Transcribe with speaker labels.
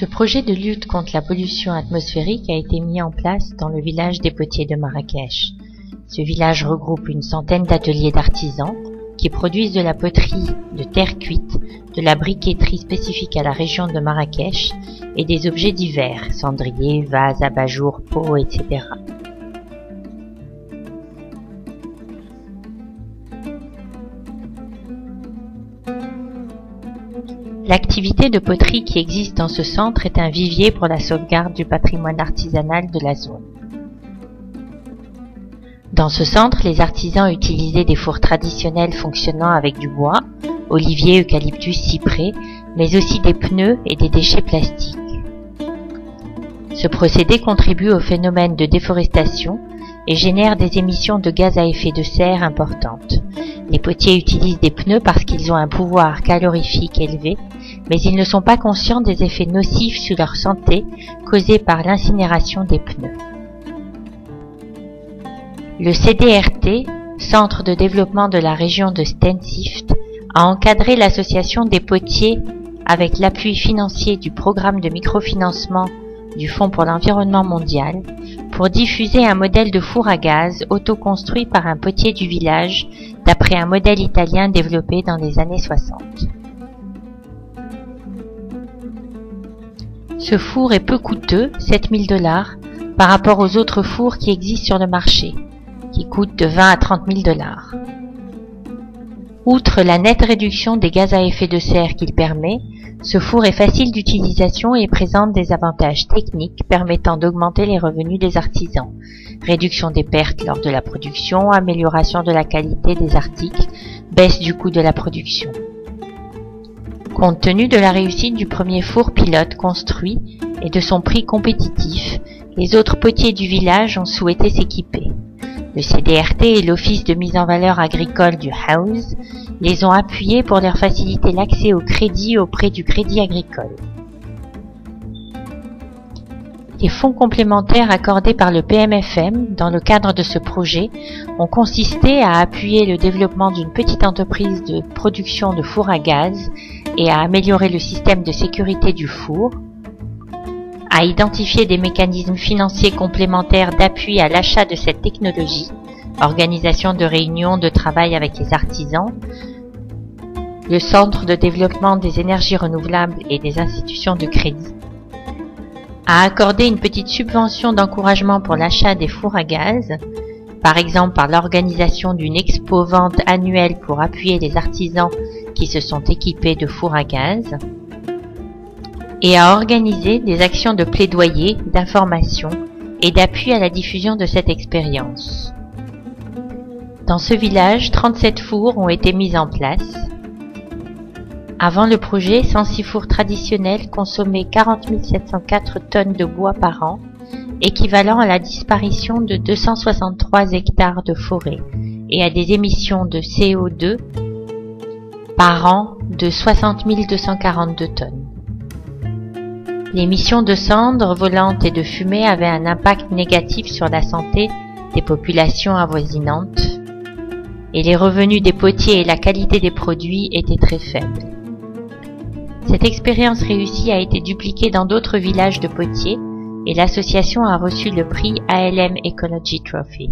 Speaker 1: Ce projet de lutte contre la pollution atmosphérique a été mis en place dans le village des potiers de Marrakech. Ce village regroupe une centaine d'ateliers d'artisans qui produisent de la poterie de terre cuite, de la briqueterie spécifique à la région de Marrakech et des objets divers, cendriers, vases, abat-jours, pots, etc. L'activité de poterie qui existe dans ce centre est un vivier pour la sauvegarde du patrimoine artisanal de la zone. Dans ce centre, les artisans utilisaient des fours traditionnels fonctionnant avec du bois, olivier, eucalyptus, cyprès, mais aussi des pneus et des déchets plastiques. Ce procédé contribue au phénomène de déforestation et génère des émissions de gaz à effet de serre importantes. Les potiers utilisent des pneus parce qu'ils ont un pouvoir calorifique élevé, mais ils ne sont pas conscients des effets nocifs sur leur santé causés par l'incinération des pneus. Le CDRT, Centre de développement de la région de Stensift, a encadré l'association des potiers avec l'appui financier du programme de microfinancement du Fonds pour l'environnement mondial pour diffuser un modèle de four à gaz autoconstruit par un potier du village d'après un modèle italien développé dans les années 60. Ce four est peu coûteux, 7 000 $, par rapport aux autres fours qui existent sur le marché, qui coûtent de 20 à 30 000 $. Outre la nette réduction des gaz à effet de serre qu'il permet, ce four est facile d'utilisation et présente des avantages techniques permettant d'augmenter les revenus des artisans, réduction des pertes lors de la production, amélioration de la qualité des articles, baisse du coût de la production. Compte tenu de la réussite du premier four pilote construit et de son prix compétitif, les autres potiers du village ont souhaité s'équiper. Le CDRT et l'Office de mise en valeur agricole du Haouz les ont appuyés pour leur faciliter l'accès au crédit auprès du Crédit agricole. Les fonds complémentaires accordés par le PMFM dans le cadre de ce projet ont consisté à appuyer le développement d'une petite entreprise de production de fours à gaz et à améliorer le système de sécurité du four, à identifier des mécanismes financiers complémentaires d'appui à l'achat de cette technologie, organisation de réunions de travail avec les artisans, le Centre de développement des énergies renouvelables et des institutions de crédit, à accorder une petite subvention d'encouragement pour l'achat des fours à gaz, par exemple par l'organisation d'une expo-vente annuelle pour appuyer les artisans qui se sont équipés de fours à gaz, et à organiser des actions de plaidoyer, d'information et d'appui à la diffusion de cette expérience. Dans ce village, 37 fours ont été mis en place. Avant le projet, 106 fours traditionnels consommaient 40 704 tonnes de bois par an, équivalent à la disparition de 263 hectares de forêt et à des émissions de CO2 par an de 60 242 tonnes. L'émission de cendres volantes et de fumée avait un impact négatif sur la santé des populations avoisinantes et les revenus des potiers et la qualité des produits étaient très faibles. Cette expérience réussie a été dupliquée dans d'autres villages de potiers et l'association a reçu le prix ALM Ecology Trophy.